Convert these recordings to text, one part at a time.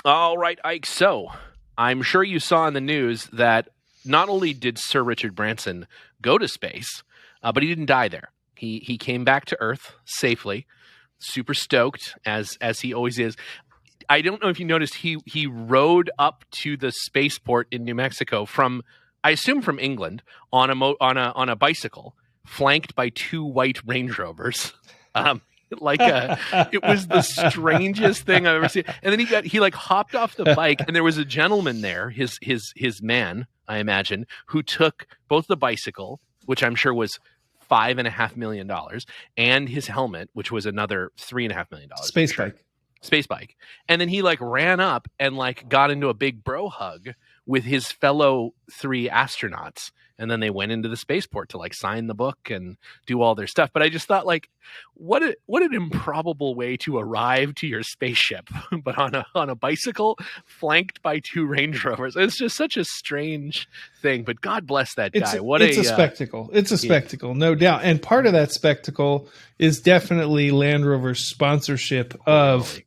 All right, Ike. So I'm sure you saw in the news that not only did Sir Richard Branson go to space, but he didn't die there. He came back to Earth safely, super stoked as he always is. I don't know if you noticed he rode up to the spaceport in New Mexico from, I assume, from England on a bicycle, flanked by two white Range Rovers. Um, it was the strangest thing I've ever seen. And then he like hopped off the bike, and there was a gentleman there, his man, I imagine, who took both the bicycle, which I'm sure was $5.5 million, and his helmet, which was another $3.5 million. Space bike. And then he like ran up and like got into a big bro hug with his fellow three astronauts. And then they went into the spaceport to like sign the book and do all their stuff. But I just thought, like, what an improbable way to arrive to your spaceship, but on a bicycle flanked by two Range Rovers. It's just such a strange thing. But God bless that guy. It's a spectacle. It's a spectacle, no doubt. And part of that spectacle is definitely Land Rover's sponsorship of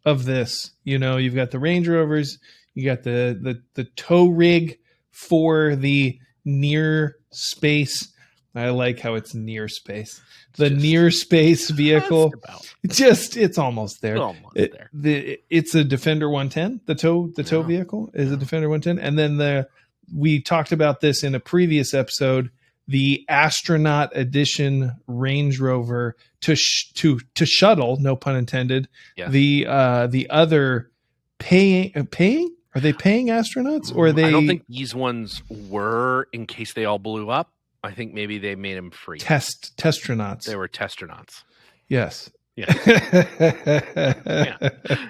this. You know, you've got the Range Rovers, you got the tow rig for the near space. I like how it's near space. The near space vehicle. It's almost there. It's a Defender 110. The tow vehicle is a Defender 110. And then we talked about this in a previous episode. The astronaut edition Range Rover to shuttle, no pun intended. Yes. The other paying. Are they paying astronauts, or are they? I don't think these ones were, in case they all blew up. I think maybe they made them free. Testronauts. They were testronauts. Yes. Yeah.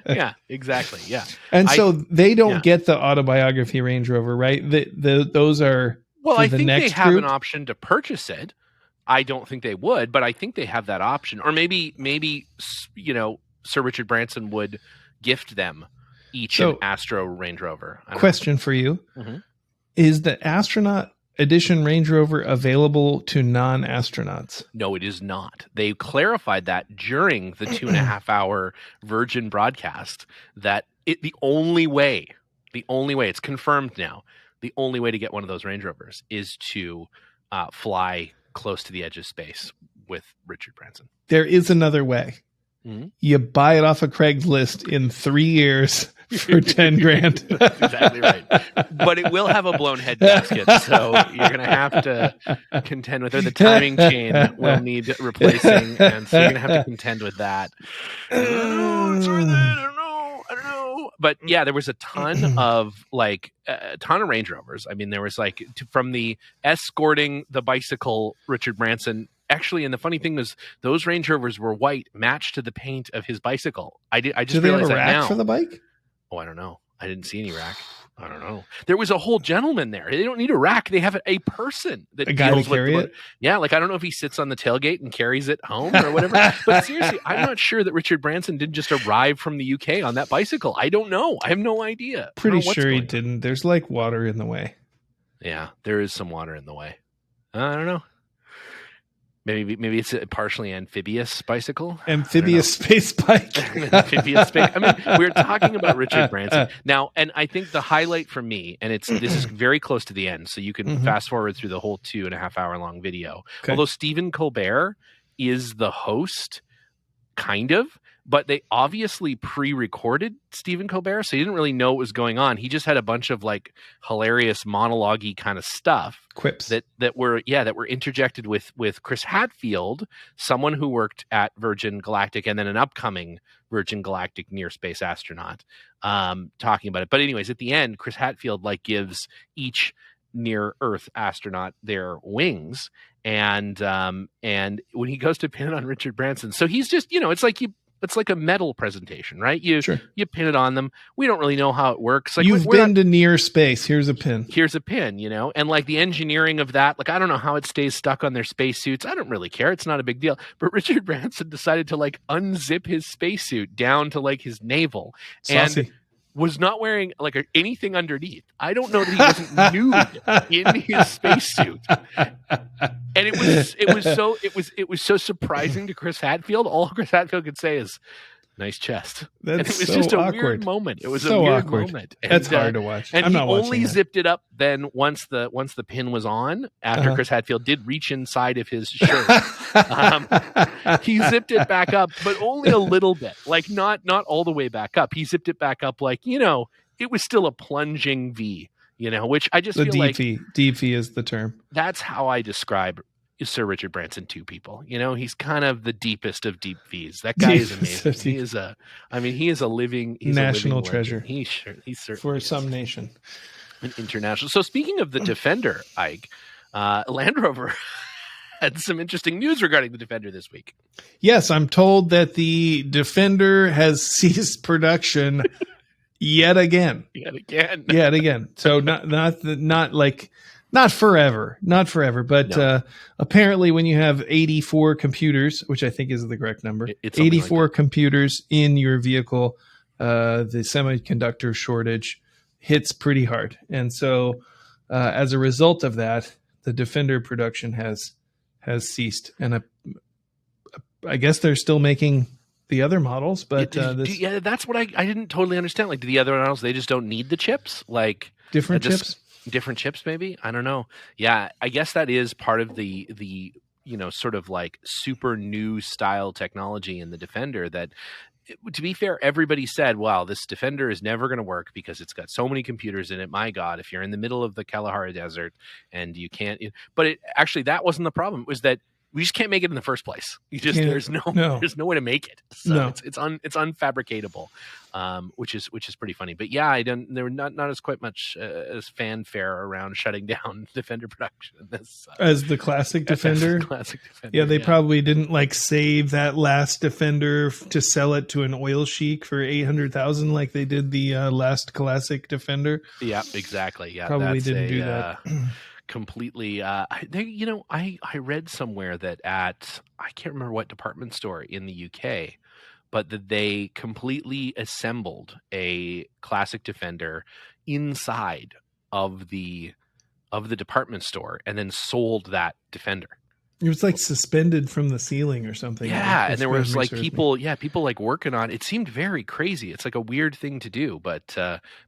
Yeah. Exactly. Yeah. And so they don't get the autobiography Range Rover, right? Those are. Well, I think they have an option to purchase it. I don't think they would, but I think they have that option. Or maybe Sir Richard Branson would gift them each an Astro Range Rover. Question for you. Mm-hmm. Is the astronaut edition Range Rover available to non-astronauts? No, it is not. They clarified that during the 2.5 hour Virgin broadcast that the only way, it's confirmed now, the only way to get one of those Range Rovers is to fly close to the edge of space with Richard Branson. There is another way. Mm-hmm. You buy it off of Craigslist in 3 years for $10,000. That's exactly right. But it will have a blown head gasket, so you're going to have to contend with it. The timing chain will need replacing, and so you're going to have to contend with that. I don't know. But yeah, there was a ton of Range Rovers. I mean, there was from the escorting the bicycle Richard Branson. Actually, and the funny thing is, those Range Rovers were white, matched to the paint of his bicycle. I just realized that now. Do they have a rack for the bike? Oh, I don't know. I didn't see any rack. I don't know. There was a whole gentleman there. They don't need a rack. They have a person that a guy to carry it. Yeah, I don't know if he sits on the tailgate and carries it home or whatever. But seriously, I'm not sure that Richard Branson didn't just arrive from the UK on that bicycle. I don't know. I have no idea. Pretty sure he didn't. There's water in the way. Yeah, there is some water in the way. I don't know. Maybe it's a partially amphibious bicycle. Amphibious space bike. Amphibious space. I mean, we're talking about Richard Branson now, and I think the highlight for me, and this is very close to the end, so you can fast forward through the whole 2.5 hour long video. Okay. Although Stephen Colbert is the host, kind of, but they obviously pre-recorded Stephen Colbert, so he didn't really know what was going on. He just had a bunch of hilarious monologue-y kind of stuff, quips that were interjected with Chris Hadfield, someone who worked at Virgin Galactic and then an upcoming Virgin Galactic near space astronaut, talking about it. But anyways, at the end, Chris Hadfield gives each near Earth astronaut their wings, and when he goes to pin it on Richard Branson, so he's just it's like a metal presentation, right? You pin it on them. We don't really know how it works. You've been to near space. Here's a pin. And the engineering of that, I don't know how it stays stuck on their spacesuits. I don't really care. It's not a big deal. But Richard Branson decided to unzip his spacesuit down to his navel. Saucy. And was not wearing anything underneath. I don't know that he wasn't nude in his spacesuit. And it was so surprising to Chris Hadfield. All Chris Hadfield could say is, nice chest. That's and it was so just a awkward. weird moment. It was so a weird awkward. moment. That's hard to watch. And I'm he not watching only that. zipped it up then once the pin was on, after Chris Hadfield did reach inside of his shirt. He zipped it back up, but only a little bit, like not all the way back up. He zipped it back up, like, it was still a plunging V, which I just feel like deep V is the term. That's how I describe Sir Richard Branson to people. He's kind of the deepest of deep V's. That guy is amazing. He is a living national treasure. He's certainly for some nation, an international. So speaking of the Defender, Ike, Land Rover had some interesting news regarding the Defender this week. Yes, I'm told that the Defender has ceased production yet again. So not forever, but no. Apparently when you have 84 computers, which I think is the correct number, it's 84 like computers in your vehicle, the semiconductor shortage hits pretty hard. And so as a result of that, the Defender production has ceased. And I guess they're still making the other models, but that's what I didn't totally understand. Like, do the other models, they just don't need the chips? Like different chips? Different chips, maybe? I don't know. Yeah, I guess that is part of the sort of like super new style technology in the Defender that, to be fair, everybody said, wow, this Defender is never going to work because it's got so many computers in it. My God, if you're in the middle of the Kalahari Desert and you can't... But actually, that wasn't the problem. It was that we just can't make it in the first place. There's no way to make it. So it's unfabricatable, which is pretty funny. But yeah, there were not as quite much as fanfare around shutting down Defender production as the classic Defender. Yeah, they probably didn't save that last Defender to sell it to an oil sheik for $800,000 like they did the last classic Defender. Yeah, exactly. Yeah, probably didn't do that. Completely. I read somewhere that I can't remember what department store in the UK, but that they completely assembled a classic Defender inside of the department store and then sold that Defender. It was suspended from the ceiling or something. Yeah, and there was people working on it. It seemed very crazy. It's like a weird thing to do, but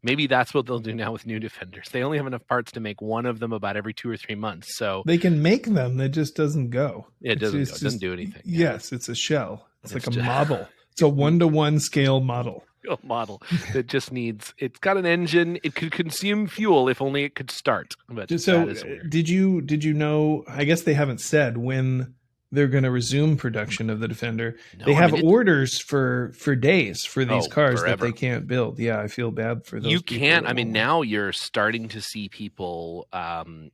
maybe that's what they'll do now with new Defenders. They only have enough parts to make one of them about every 2 or 3 months. So they can make them. It just doesn't go. It doesn't do anything. Yes, it's a shell. It's like a model. It's a 1-to-1 scale model. A model that just needs. It's got an engine. It could consume fuel if only it could start. But so, did you know? I guess they haven't said when they're going to resume production of the Defender. No, they have orders for days for these cars forever. That they can't build. Yeah, I feel bad for those. You can't. I mean, now you're starting to see people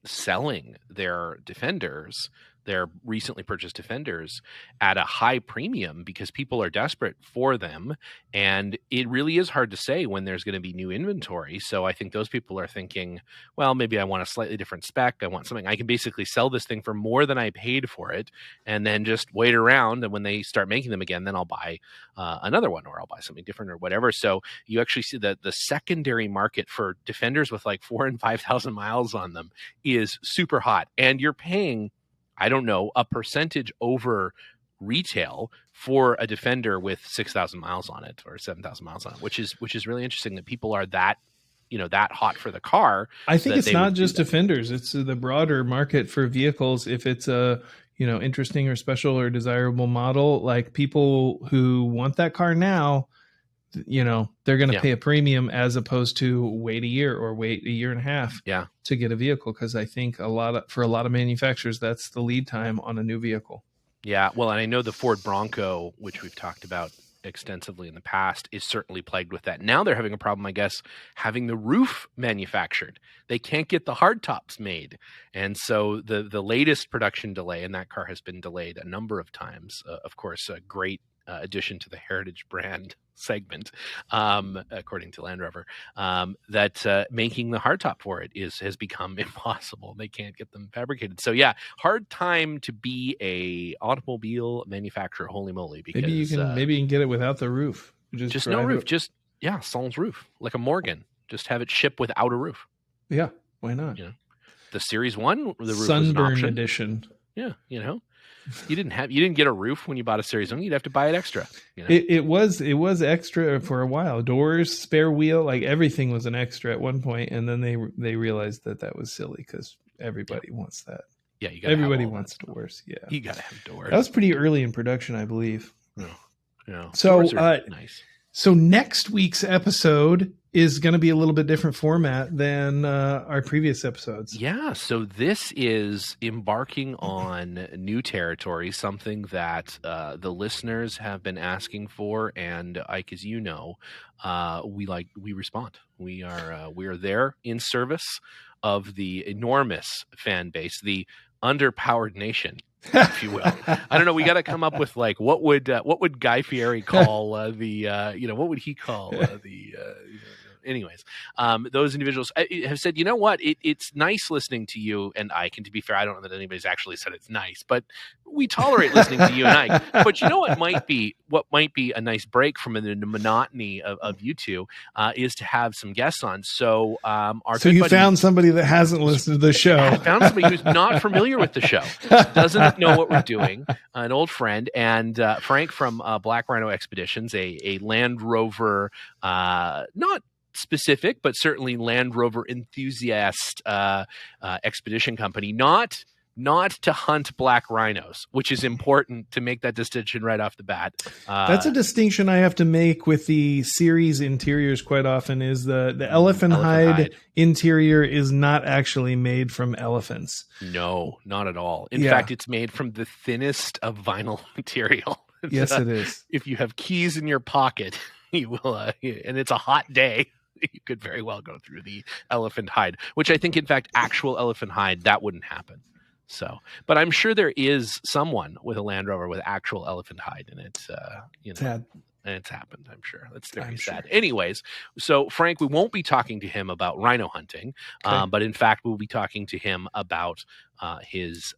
selling their Defenders. Their recently purchased Defenders at a high premium because people are desperate for them. And it really is hard to say when there's going to be new inventory. So I think those people are thinking, well, maybe I want a slightly different spec. I want something I can basically sell this thing for more than I paid for it and then just wait around. And when they start making them again, then I'll buy another one or I'll buy something different or whatever. So you actually see that the secondary market for Defenders with 4,000 and 5,000 miles on them is super hot. And you're paying, I don't know, a percentage over retail for a Defender with 6,000 miles on it or 7,000 miles on it, which is really interesting that people are that hot for the car. I think it's not just Defenders; it's the broader market for vehicles. If it's a interesting or special or desirable model, like people who want that car now, they're going to pay a premium as opposed to wait a year or wait a year and a half to get a vehicle. Cause I think for a lot of manufacturers, that's the lead time on a new vehicle. Yeah. Well, and I know the Ford Bronco, which we've talked about extensively in the past, is certainly plagued with that. Now they're having a problem, I guess, having the roof manufactured. They can't get the hardtops made. And so the latest production delay, and that car has been delayed a number of times, of course, a great addition to the heritage brand segment, according to Land Rover, that making the hardtop for it has become impossible. They can't get them fabricated. So yeah, hard time to be a automobile manufacturer. Holy moly! Because maybe you can get it without the roof. Just no roof. Sans roof, like a Morgan. Just have it ship without a roof. Yeah, why not? The Series 1, the roof Sunburn was an option. edition. Yeah, You didn't get a roof when you bought a Series 1. You'd have to buy it extra. You know? It was extra for a while. Doors, spare wheel, like everything was an extra at one point, and then they realized that was silly because everybody wants that. Yeah, everybody wants doors. Yeah, you got to have doors. That was pretty early in production, I believe. No. So nice. So next week's episode is going to be a little bit different format than our previous episodes. Yeah, so this is embarking on new territory, something that the listeners have been asking for, and Ike, as you know, we respond. We are there in service of the enormous fan base, the underpowered nation, if you will. I don't know. We got to come up with like what would Guy Fieri call what would he call anyways, those individuals have said, you know what, it's nice listening to you and Ike. And to be fair, I don't know that anybody's actually said it's nice, but we tolerate listening to you and Ike. But you know what might be a nice break from the monotony of you two is to have some guests on. So found somebody that hasn't listened to the show. I found somebody who's not familiar with the show, doesn't know what we're doing, an old friend, and Frank from Black Rhino Expeditions, a Land Rover, not specific, but certainly Land Rover enthusiast expedition company, not to hunt black rhinos, which is important to make that distinction right off the bat. That's a distinction I have to make with the series interiors quite often, is the elephant hide interior is not actually made from elephants. No, not at all. In fact, it's made from the thinnest of vinyl material. Yes, it is. If you have keys in your pocket, you will, and it's a hot day, you could very well go through the elephant hide, which I think, in fact, actual elephant hide, that wouldn't happen. So, but I'm sure there is someone with a Land Rover with actual elephant hide in it. Sad. And it's happened, I'm sure. That's very sad. Sure. Anyways, so Frank, we won't be talking to him about rhino hunting, but in fact, we'll be talking to him about his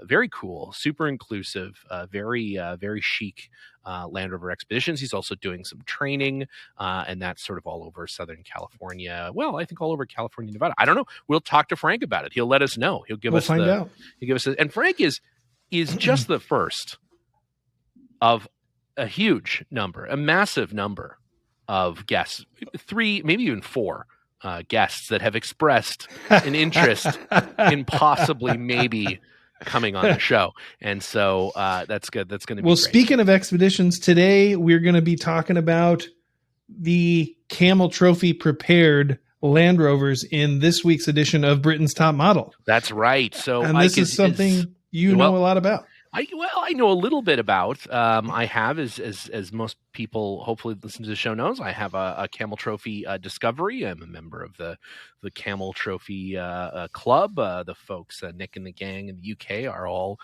very cool, super inclusive, very chic Land Rover expeditions. He's also doing some training, and that's sort of all over Southern California. Well, I think all over California, Nevada. I don't know. We'll talk to Frank about it. He'll let us know. He'll give us find out. He'll give us, and Frank is just the first of a huge number, a massive number of guests, 3, maybe even 4 guests that have expressed an interest in possibly maybe coming on the show. And so that's good. That's going to be great. Speaking of expeditions, today we're going to be talking about the Camel Trophy prepared Land Rovers in this week's edition of Britain's Top Model. That's right. So this is something you know a lot about. I know a little bit about. I have, as most people hopefully listen to the show knows, I have a Camel Trophy Discovery. I'm a member of the Camel Trophy Club. The folks, Nick and the gang in the UK, are all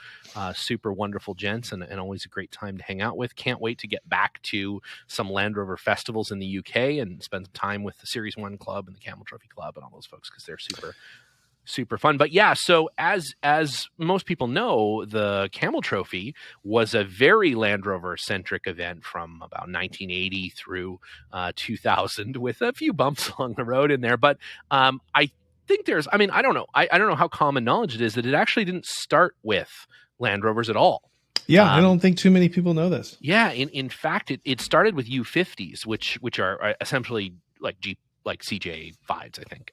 super wonderful gents and always a great time to hang out with. Can't wait to get back to some Land Rover festivals in the UK and spend some time with the Series 1 Club and the Camel Trophy Club and all those folks, because they're super fun. But yeah, so as most people know, the Camel Trophy was a very Land Rover centric event from about 1980 through 2000, with a few bumps along the road in there. But I think I don't know. I don't know how common knowledge it is that it actually didn't start with Land Rovers at all. Yeah, I don't think too many people know this. Yeah, in fact, it started with U50s, which are essentially like Jeep, like CJ5s, I think.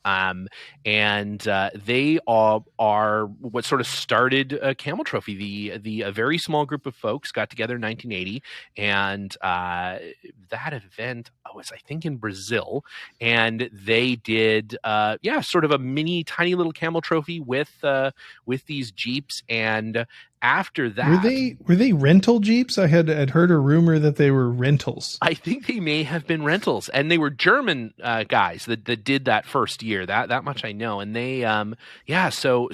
And they are what sort of started Camel Trophy. A very small group of folks got together in 1980, and that event was, I think, in Brazil, and they did sort of a mini tiny little Camel Trophy with these Jeeps. And after that, were they rental Jeeps? I had heard a rumor that they were rentals. I think they may have been rentals, and they were German guys that did that first year. That much I know. And they so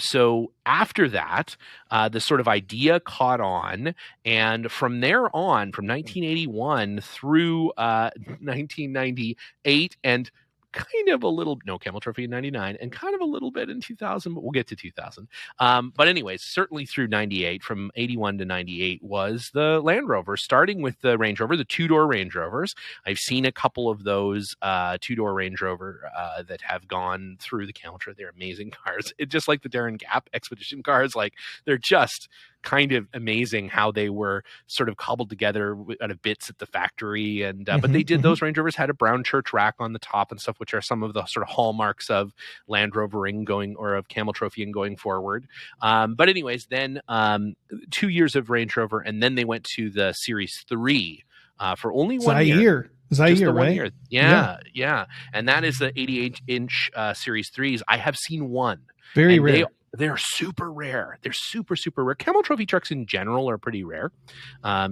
after that, the sort of idea caught on, and from there on, from 1981 through 1998, and kind of a little Camel Trophy in 99 and kind of a little bit in 2000, but we'll get to 2000. But anyways, certainly through 98, from 81 to 98 was the Land Rover, starting with the Range Rover, the 2-door Range Rovers. I've seen a couple of those 2-door Range Rover that have gone through the Camel Trophy. They're amazing cars. It's just like the Darren Gap expedition cars. Like, they're just kind of amazing how they were sort of cobbled together out of bits at the factory. And but they did, those Range Rovers had a brown church rack on the top and stuff, which are some of the sort of hallmarks of Land Rovering going, or of Camel Trophying going forward. But anyways, then 2 years of Range Rover, and then they went to the Series 3 for only 1 year. Zaire, just the 1 right? year. Yeah. And that is the 88-inch Series 3s. I have seen one. Very rare. They're super rare. They're super, super rare. Camel Trophy trucks in general are pretty rare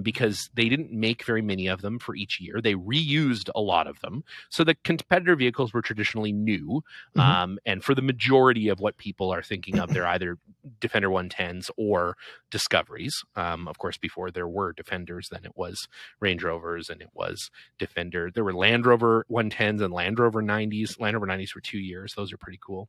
because they didn't make very many of them for each year. They reused a lot of them. So the competitor vehicles were traditionally new. And for the majority of what people are thinking of, they're either Defender 110s or Discoveries. Of course, before there were Defenders, then it was Range Rovers and it was Defender. There were Land Rover 110s and Land Rover 90s. Land Rover 90s for 2 years. Those are pretty cool.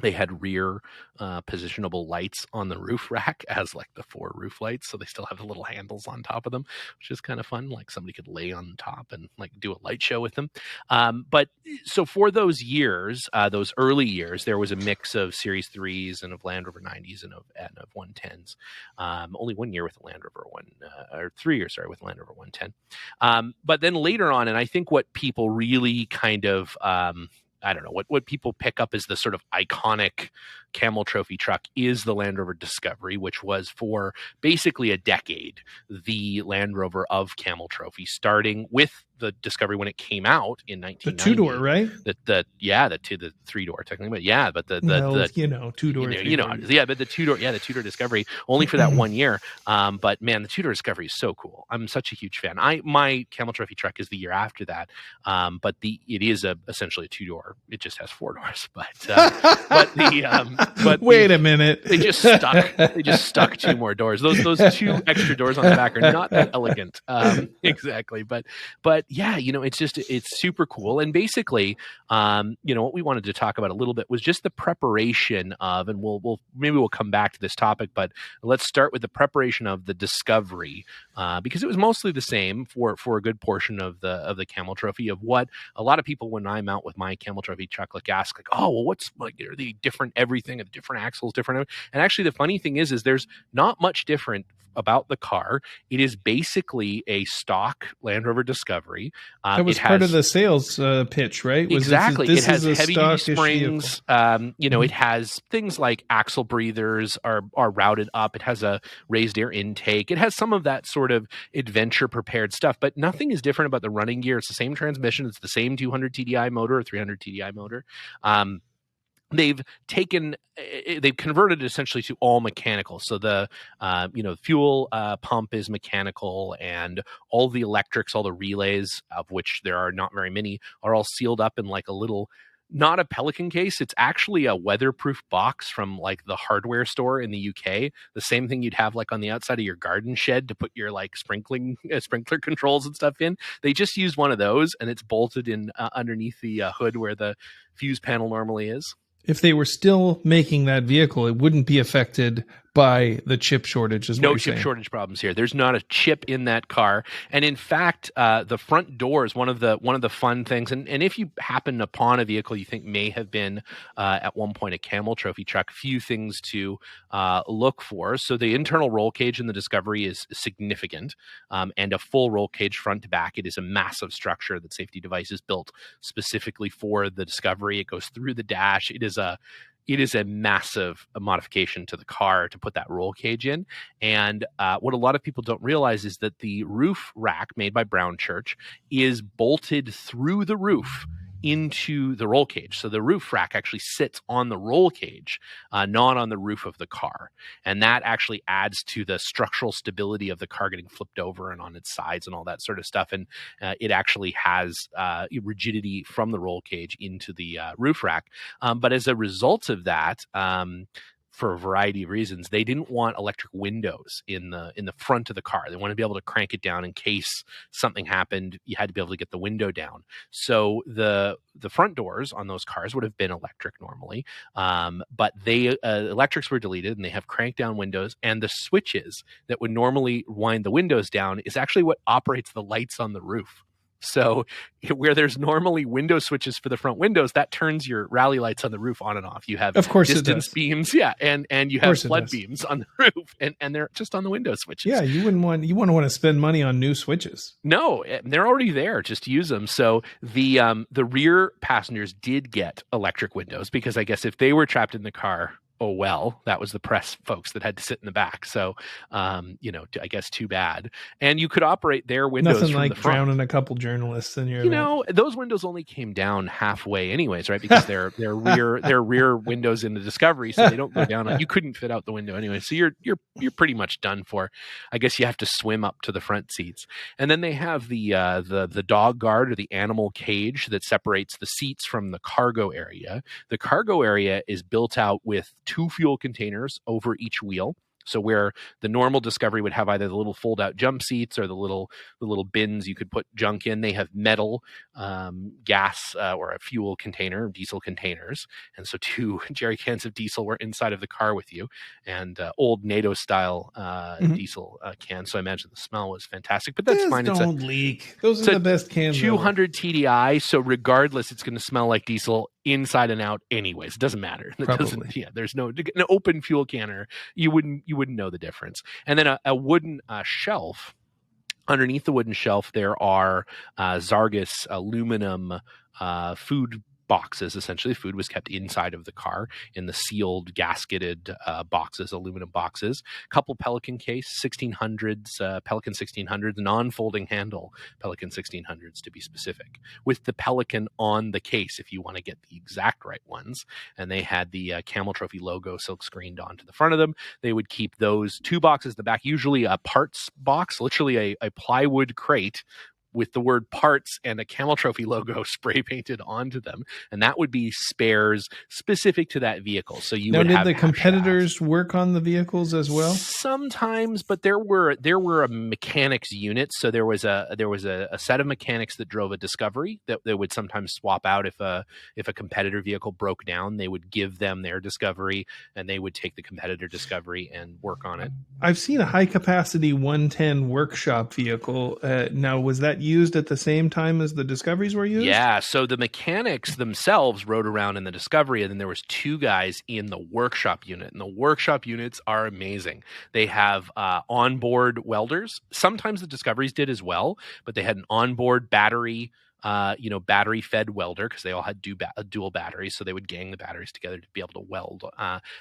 They had rear positionable lights on the roof rack as like the 4 roof lights. So they still have the little handles on top of them, which is kind of fun. Like somebody could lay on top and like do a light show with them. But so for those years, those early years, there was a mix of Series 3s and of Land Rover 90s and of 110s. Only 1 year with the Land Rover or 3 years, sorry, with Land Rover 110. But then later on, and I think what people really kind of, I don't know, what people pick up as the sort of iconic Camel Trophy truck is the Land Rover Discovery, which was for basically a decade the Land Rover of Camel Trophy, starting with the Discovery when it came out in 1990. The 2-door, right? The 3-door technically, but yeah, but the 2-door, but the 2-door, the 2-door Discovery only for that 1 year. But man, the 2-door Discovery is so cool. I'm such a huge fan. My Camel Trophy truck is the year after that, but it is essentially a 2-door. It just has 4 doors, but wait a minute, they just stuck 2 more doors. Those 2 extra doors on the back are not that elegant, exactly. But yeah, it's super cool. And basically, what we wanted to talk about a little bit was just the preparation of, and we'll come back to this topic, but let's start with the preparation of the Discovery, because it was mostly the same for a good portion of the Camel Trophy, of what a lot of people, when I'm out with my Camel Trophy truck, ask oh, well, what's like, are they different everything, and different axles, different? And actually the funny thing is there's not much different about the car. It is basically a stock Land Rover Discovery. That was part of the sales pitch, right? Exactly. It has heavy duty springs. It has things like axle breathers are routed up. It has a raised air intake. It has some of that sort of adventure prepared stuff, but nothing is different about the running gear. It's the same transmission. It's the same 200 TDI motor or 300 TDI motor. They've converted it essentially to all mechanical. So the fuel pump is mechanical, and all the electrics, all the relays, of which there are not very many, are all sealed up in like a little, not a Pelican case. It's actually a weatherproof box from like the hardware store in the UK. The same thing you'd have like on the outside of your garden shed to put your like sprinkler controls and stuff in. They just use one of those, and it's bolted in underneath the hood where the fuse panel normally is. If they were still making that vehicle, it wouldn't be affected by the chip shortage. No chip shortage problems here. There's not a chip in that car, and in fact, the front door is one of the fun things. And if you happen upon a vehicle you think may have been at one point a Camel Trophy truck, few things to look for. So the internal roll cage in the Discovery is significant, and a full roll cage front to back. It is a massive structure that Safety Devices built specifically for the Discovery. It goes through the dash. It is a massive modification to the car to put that roll cage in. And what a lot of people don't realize is that the roof rack made by Brown Church is bolted through the roof into the roll cage. So the roof rack actually sits on the roll cage, not on the roof of the car. And that actually adds to the structural stability of the car getting flipped over and on its sides and all that sort of stuff. And it actually has rigidity from the roll cage into the roof rack. But as a result of that, for a variety of reasons, they didn't want electric windows in the front of the car. They wanted to be able to crank it down in case something happened. You had to be able to get the window down. So the front doors on those cars would have been electric normally, but electrics were deleted, and they have crank down windows. And the switches that would normally wind the windows down is actually what operates the lights on the roof. So where there's normally window switches for the front windows, that turns your rally lights on the roof on and off. You have Of course it distance does. beams, and you have flood beams on the roof, and they're just on the window switches. Yeah, you wouldn't want to spend money on new switches. No, they're already there. Just use them. So the rear passengers did get electric windows because I guess if they were trapped in the car, oh well, that was the press folks that had to sit in the back. So I guess too bad. And you could operate their windows Nothing from like the front. drowning a couple journalists in your You event. know, those windows only came down halfway anyways, right? Because they're rear windows in the Discovery, so they don't go down. You couldn't fit out the window anyway. So you're pretty much done for. I guess you have to swim up to the front seats. And then they have the dog guard or the animal cage that separates the seats from the cargo area. The cargo area is built out with 2 fuel containers over each wheel. So where the normal Discovery would have either the little fold-out jump seats or the little bins you could put junk in, they have metal gas or a fuel container, diesel containers, and so 2 jerry cans of diesel were inside of the car with you, and old NATO-style diesel cans. So I imagine the smell was fantastic, but that's fine. Don't leak. Those are the best cans. 200 TDI, so regardless, it's going to smell like diesel inside and out anyways. It doesn't matter. There's no an open fuel canner. You wouldn't know the difference. And then a wooden shelf. Underneath the wooden shelf, there are Zargus aluminum food boxes. Essentially, food was kept inside of the car in the sealed, gasketed boxes, aluminum boxes. A couple Pelican case, 1600s, Pelican 1600s, non-folding handle Pelican 1600s to be specific, with the Pelican on the case if you want to get the exact right ones. And they had the Camel Trophy logo silk screened onto the front of them. They would keep those 2 boxes in the back, usually a parts box, literally a plywood crate with the word parts and a Camel Trophy logo spray painted onto them. And that would be spares specific to that vehicle. So you would have the competitors work on the vehicles as well? Sometimes, but there were a mechanics unit. So there was a set of mechanics that drove a Discovery that they would sometimes swap out if a competitor vehicle broke down. They would give them their Discovery and they would take the competitor Discovery and work on it. I've seen a high capacity 110 workshop vehicle. Now, was that used at the same time as the Discoveries were used? Yeah, so the mechanics themselves rode around in the Discovery, and then there was 2 guys in the workshop unit, and the workshop units are amazing. They have onboard welders. Sometimes the Discoveries did as well, but they had an onboard battery battery fed welder because they all had dual batteries, so they would gang the batteries together to be able to weld.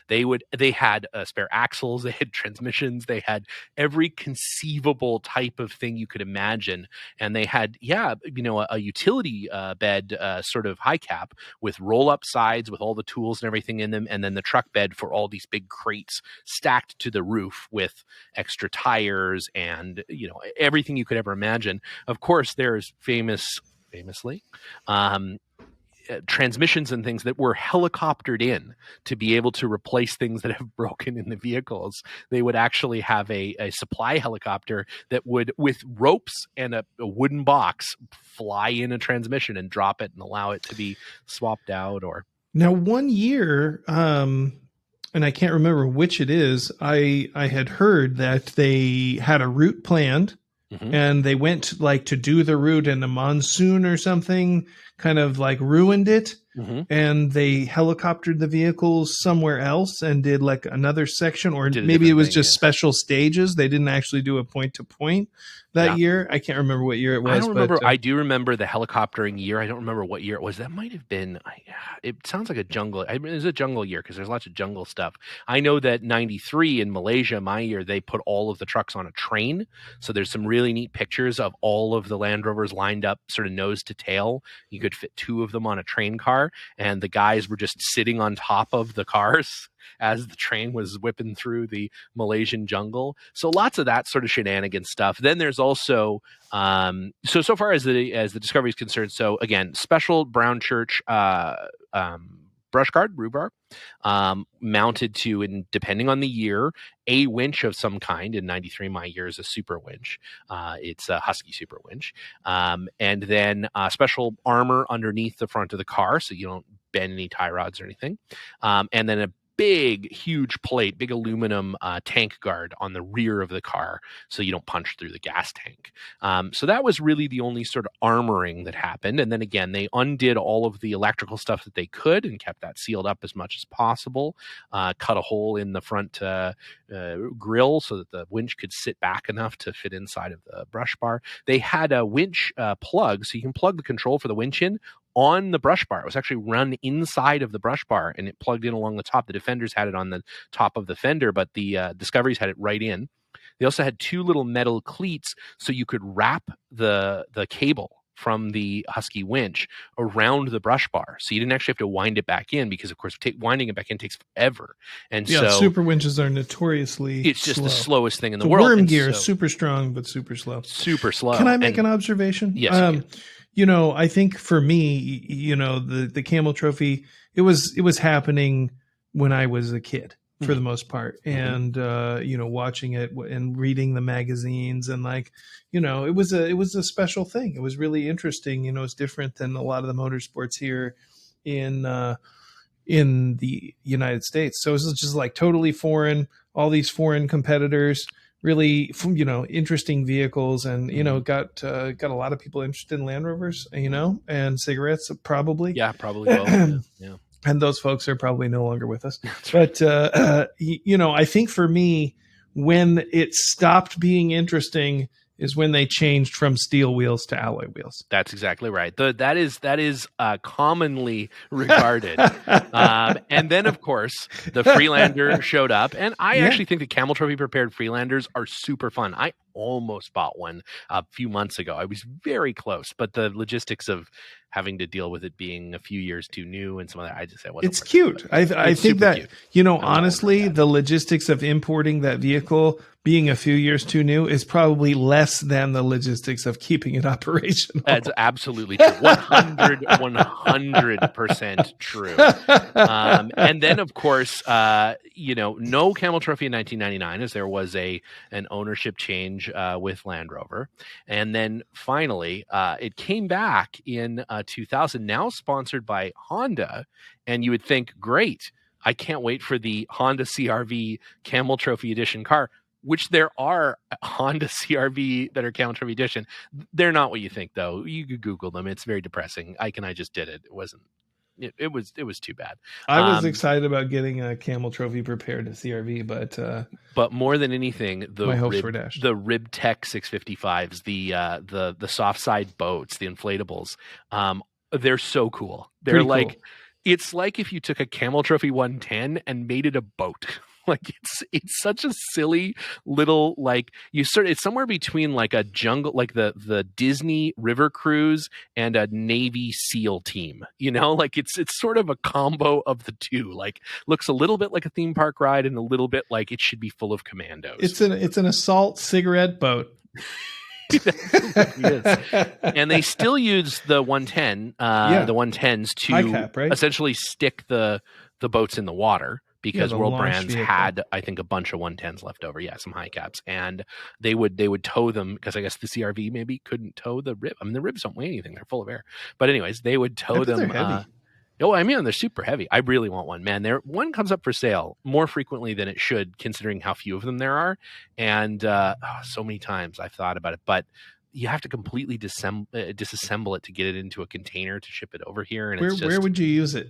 They had spare axles, they had transmissions, they had every conceivable type of thing you could imagine, and they had a utility bed sort of high cap with roll up sides with all the tools and everything in them, and then the truck bed for all these big crates stacked to the roof with extra tires and everything you could ever imagine. Of course, there's famously transmissions and things that were helicoptered in to be able to replace things that have broken in the vehicles. They would actually have a supply helicopter that would, with ropes and a wooden box, fly in a transmission and drop it and allow it to be swapped out. Or now, one year, and I can't remember which it is, I had heard that they had a route planned. Mm-hmm. And they went to do the route, and a monsoon or something kind of ruined it. Mm-hmm. And they helicoptered the vehicles somewhere else and did another section, or maybe it was just special stages. They didn't actually do a point to point that year. I can't remember what year it was. I don't remember. I do remember the helicoptering year. I don't remember what year it was. That might have been. It sounds like a jungle. It was a jungle year because there's lots of jungle stuff. I know that '93 in Malaysia, my year, they put all of the trucks on a train. So there's some really neat pictures of all of the Land Rovers lined up, sort of nose to tail. You could fit 2 of them on a train car, and the guys were just sitting on top of the cars as the train was whipping through the Malaysian jungle. So lots of that sort of shenanigan stuff. Then there's also so far as the Discovery is concerned. So again, special brown church brush guard, rhubarb, mounted to, and depending on the year, a winch of some kind. In '93, my year is a super winch. It's a Husky super winch. And then special armor underneath the front of the car so you don't bend any tie rods or anything. And then a big, huge plate, big aluminum tank guard on the rear of the car so you don't punch through the gas tank. So that was really the only sort of armoring that happened. And then again, they undid all of the electrical stuff that they could and kept that sealed up as much as possible, cut a hole in the front grill so that the winch could sit back enough to fit inside of the brush bar. They had a winch plug, so you can plug the control for the winch in on the brush bar. It was actually run inside of the brush bar and it plugged in along the top. The Defenders had it on the top of the fender, but the Discoveries had it right in. They also had two little metal cleats so you could wrap the cable from the Husky winch around the brush bar. So you didn't actually have to wind it back in because, of course, winding it back in takes forever. And so super winches are notoriously it's just slow. The slowest thing in the The world. worm gear is super strong, but super slow. Super slow. Can I make an observation? Yes. I think for me, the Camel Trophy, it was happening when I was a kid for the most part. And, watching it and reading the magazines and it was a special thing. It was really interesting. It's different than a lot of the motorsports here in the United States. So it was just like totally foreign, all these foreign competitors, really, interesting vehicles, and got a lot of people interested in Land Rovers, and cigarettes probably. Yeah, probably will. Yeah. And those folks are probably no longer with us. But I think for me, when it stopped being interesting is when they changed from steel wheels to alloy wheels. That's exactly right. That is commonly regarded. And then, of course, the Freelander showed up. And I actually think the Camel Trophy prepared Freelanders are super fun. I almost bought one a few months ago. I was very close, but the logistics of having to deal with it being a few years too new and some of that, I just said, it's cute. I think that, cute. Honestly, the logistics of importing that vehicle being a few years too new is probably less than the logistics of keeping it operational. That's absolutely true. 100% true. And then, of course, no Camel Trophy in 1999 as there was an ownership change with Land Rover. And then finally, it came back in 2000, now sponsored by Honda. And you would think, great, I can't wait for the Honda CRV Camel Trophy Edition car, which there are Honda CRV that are Camel Trophy Edition. They're not what you think, though. You could Google them. It's very depressing. I just did it. It wasn't. It was too bad. I was excited about getting a Camel Trophy prepared to CRV, but more than anything, my hopes were dashed. The RibTech 655s, the soft side boats, the inflatables, they're so cool. They're pretty like cool. It's like if you took a Camel Trophy 110 and made it a boat. Like it's such a silly little it's somewhere between like a jungle, like the Disney River Cruise and a Navy SEAL team. It's sort of a combo of the two. Like looks a little bit like a theme park ride and a little bit like it should be full of commandos. It's an assault cigarette boat. And they still use the 110, the 110s to cap, right? essentially stick the boats in the water. Because World Brands vehicle had, I think, a bunch of 110s left over. Yeah, some high caps. And they would tow them because I guess the CRV maybe couldn't tow the rib. I mean, the ribs don't weigh anything. They're full of air. But anyways, they would tow them. They're heavy. They're super heavy. I really want one, man. One comes up for sale more frequently than it should, considering how few of them there are. And so many times I've thought about it. But you have to completely disassemble it to get it into a container to ship it over here. And where would you use it?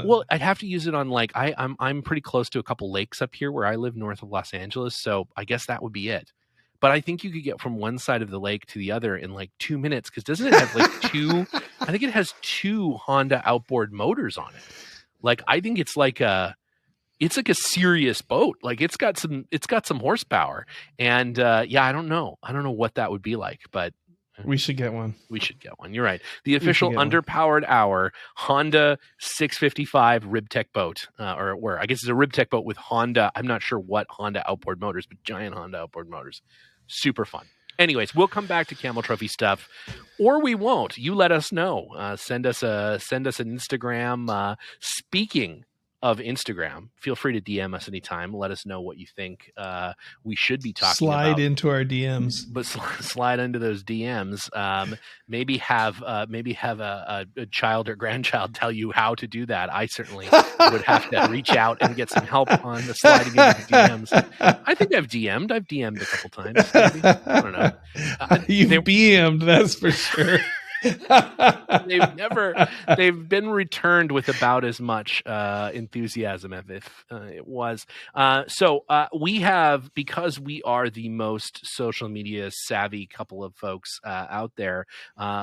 Well, I'd have to use it on I'm pretty close to a couple lakes up here where I live north of Los Angeles, so I guess that would be it. But I think you could get from one side of the lake to the other in like 2 minutes because doesn't it have two? I think it has two Honda outboard motors on it. Like I think it's like a serious boat. Like it's got some horsepower, and I don't know what that would be like, but. We should get one. You're right. The official Underpowered Hour Honda 655 RibTech boat, or I guess it's a RibTech boat with Honda. I'm not sure what Honda outboard motors, but giant Honda outboard motors. Super fun. Anyways, we'll come back to Camel Trophy stuff, or we won't. You let us know. Send us an Instagram. Speaking of Instagram. Feel free to DM us anytime. Let us know what you think we should be talking about. Slide into our DMs, but slide into those DMs. Maybe have a child or grandchild tell you how to do that. I certainly would have to reach out and get some help on the sliding into the DMs. I think I've DM'd a couple times. Maybe. I don't know. You've BM'd, that's for sure. They've been returned with about as much enthusiasm as if it was. So we have, because we are the most social media savvy couple of folks out there,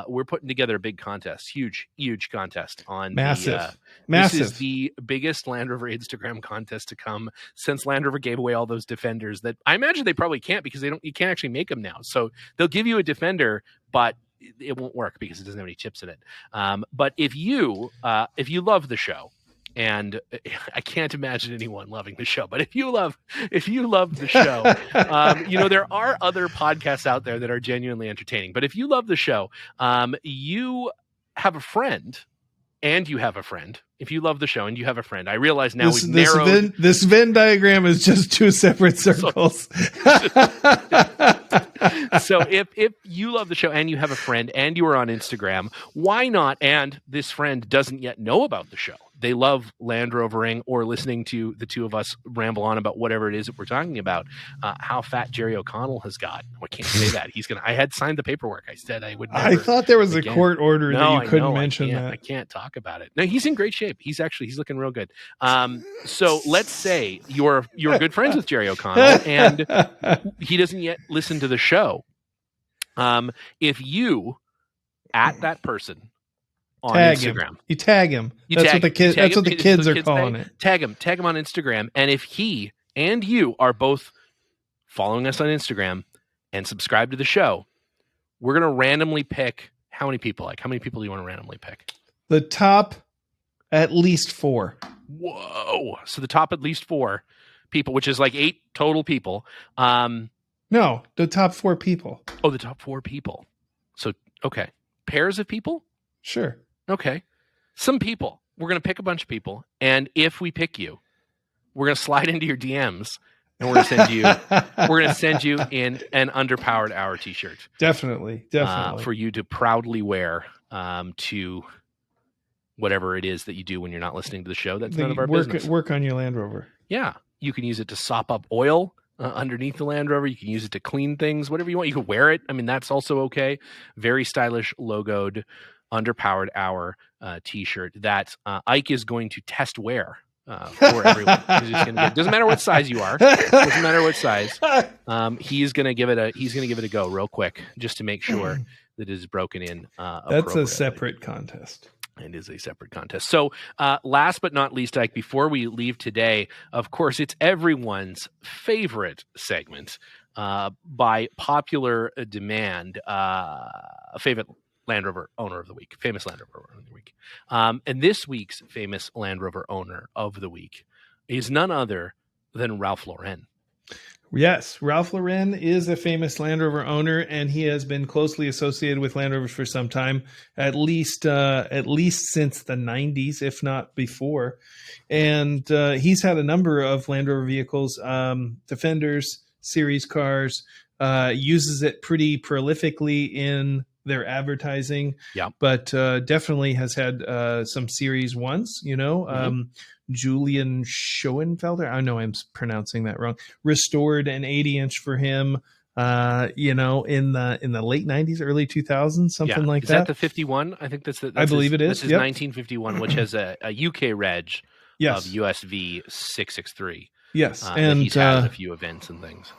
we're putting together a big contest, huge contest on massive. This is the biggest Land Rover Instagram contest to come since Land Rover gave away all those Defenders that I imagine they probably can't, because you can't actually make them now. So they'll give you a Defender, but it won't work because it doesn't have any chips in it. But if you love the show, and I can't imagine anyone loving the show, but if you love the show, there are other podcasts out there that are genuinely entertaining. But if you love the show, you have a friend. And you have a friend. If you love the show and you have a friend, I realize now we've narrowed. This Venn diagram is just two separate circles. So if you love the show and you have a friend and you are on Instagram, why not? And this friend doesn't yet know about the show. They love Land Rovering or listening to the two of us ramble on about whatever it is that we're talking about. How fat Jerry O'Connell has got. I can't say that. I had signed the paperwork. I said I would never. I thought there was a court order that you couldn't mention that. I can't talk about it. No, he's in great shape. He's looking real good. So let's say you're good friends with Jerry O'Connell and he doesn't yet listen to the show. If you at that person on Instagram, you tag him. That's what the kids are calling it. Tag him on Instagram. And if he and you are both following us on Instagram and subscribe to the show, we're going to randomly pick how many people do you want to randomly pick? The top at least 4. Whoa. So the top at least 4 people, which is like 8 total people. No, the top 4 people. Oh, the top 4 people. So, okay. Pairs of people? Sure. Okay. Some people. We're going to pick a bunch of people. And if we pick you, we're going to slide into your DMs and we're going to send you in an Underpowered Hour t-shirt. Definitely. For you to proudly wear to whatever it is that you do when you're not listening to the show. That's none of our business. Work on your Land Rover. Yeah. You can use it to sop up oil underneath the Land Rover. You can use it to clean things, whatever you want. You can wear it. I mean, that's also okay. Very stylish logoed Underpowered Hour t-shirt that Ike is going to test wear for everyone. Doesn't matter what size you are. Doesn't matter what size. He's going to give it a go real quick just to make sure that it is broken in. That's a separate contest. It is a separate contest. So last but not least, Ike, before we leave today, of course, it's everyone's favorite segment by popular demand, favorite Land Rover owner of the week, famous Land Rover owner of the week. And this week's famous Land Rover owner of the week is none other than Ralph Lauren. Yes, Ralph Lauren is a famous Land Rover owner, and he has been closely associated with Land Rovers for some time, at least since the 90s, if not before. And he's had a number of Land Rover vehicles, Defenders, series cars, uses it pretty prolifically in their advertising, but definitely has had some series ones, Julian Schoenfelder. I know I'm pronouncing that wrong. Restored an 80-inch for him, in the late 90s, early 2000s, something like that. Is that the 51? I think that's I believe it is. This is 1951, which has a UK reg of USV 663. Yes, and he's had a few events and things.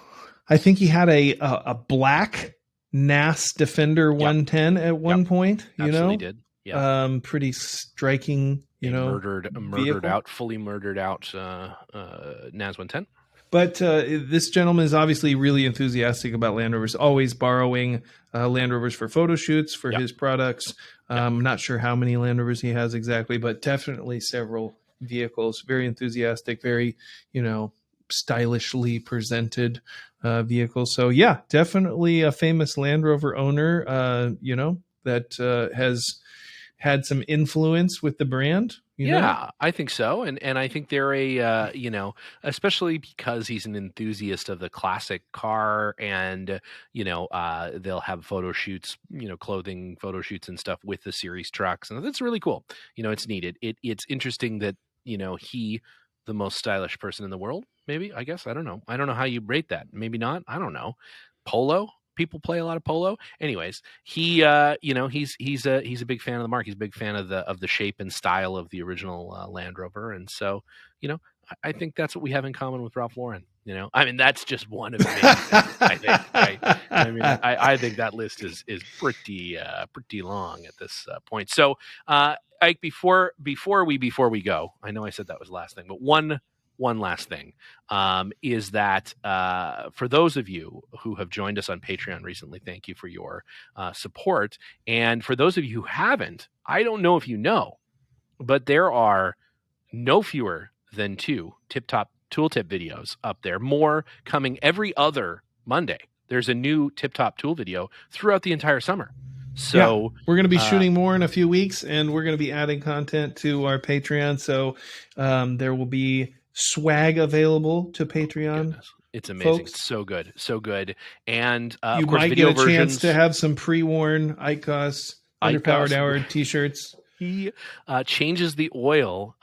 I think he had a black NAS Defender 110 at one point. Absolutely did. Yeah. Pretty striking. Fully murdered out NAS 110. But this gentleman is obviously really enthusiastic about Land Rovers, always borrowing Land Rovers for photo shoots for his products. I'm not sure how many Land Rovers he has exactly, but definitely several vehicles. Very enthusiastic, very, stylishly presented vehicles. So yeah, definitely a famous Land Rover owner, that had some influence with the brand. I think so, and I think they're a especially because he's an enthusiast of the classic car, and they'll have photo shoots, clothing photo shoots and stuff with the series trucks, and that's really cool. It's needed. It's interesting that he, the most stylish person in the world, maybe, I guess, I don't know how you rate that. Maybe not. I don't know. Polo. People play a lot of polo. Anyways, he's a big fan of the mark. He's a big fan of the shape and style of the original Land Rover, and so I think that's what we have in common with Ralph Lauren. I mean, that's just one of many things, I think. Right? I mean, I think that list is pretty long at this point. So, Ike, before we go, I know I said that was the last thing, but one last thing is that for those of you who have joined us on Patreon recently, thank you for your support. And for those of you who haven't, I don't know if you know, but there are no fewer than 2 Tip Top Tooltip videos up there, more coming every other Monday. There's a new Tip Top Tool video throughout the entire summer. So we're going to be shooting more in a few weeks, and we're going to be adding content to our Patreon. So there will be swag available to Patreon. It's amazing. Folks. It's so good. And you of course, might video get a versions, chance to have some pre-worn Icos Underpowered Hour t-shirts. He changes the oil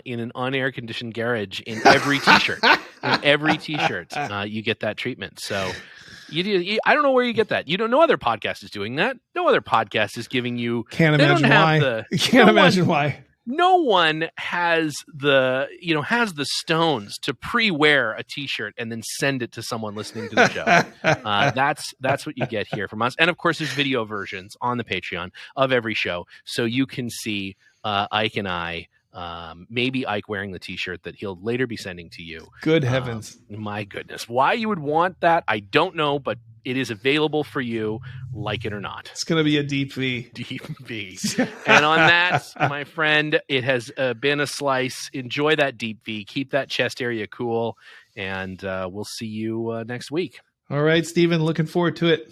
in an on-air conditioned garage in every t-shirt. You get that treatment. So I don't know where you get that. No other podcast is doing that. No other podcast is giving you. Can't imagine why. Can't imagine why. No one has the stones to pre-wear a t-shirt and then send it to someone listening to the show. That's what you get here from us. And of course, there's video versions on the Patreon of every show, so you can see Ike and I. Maybe Ike wearing the t-shirt that he'll later be sending to you. Good heavens. My goodness. Why you would want that, I don't know, but it is available for you, like it or not. It's going to be a deep V. Deep V. And on that, my friend, it has been a slice. Enjoy that deep V. Keep that chest area cool. And we'll see you next week. All right, Stephen. Looking forward to it.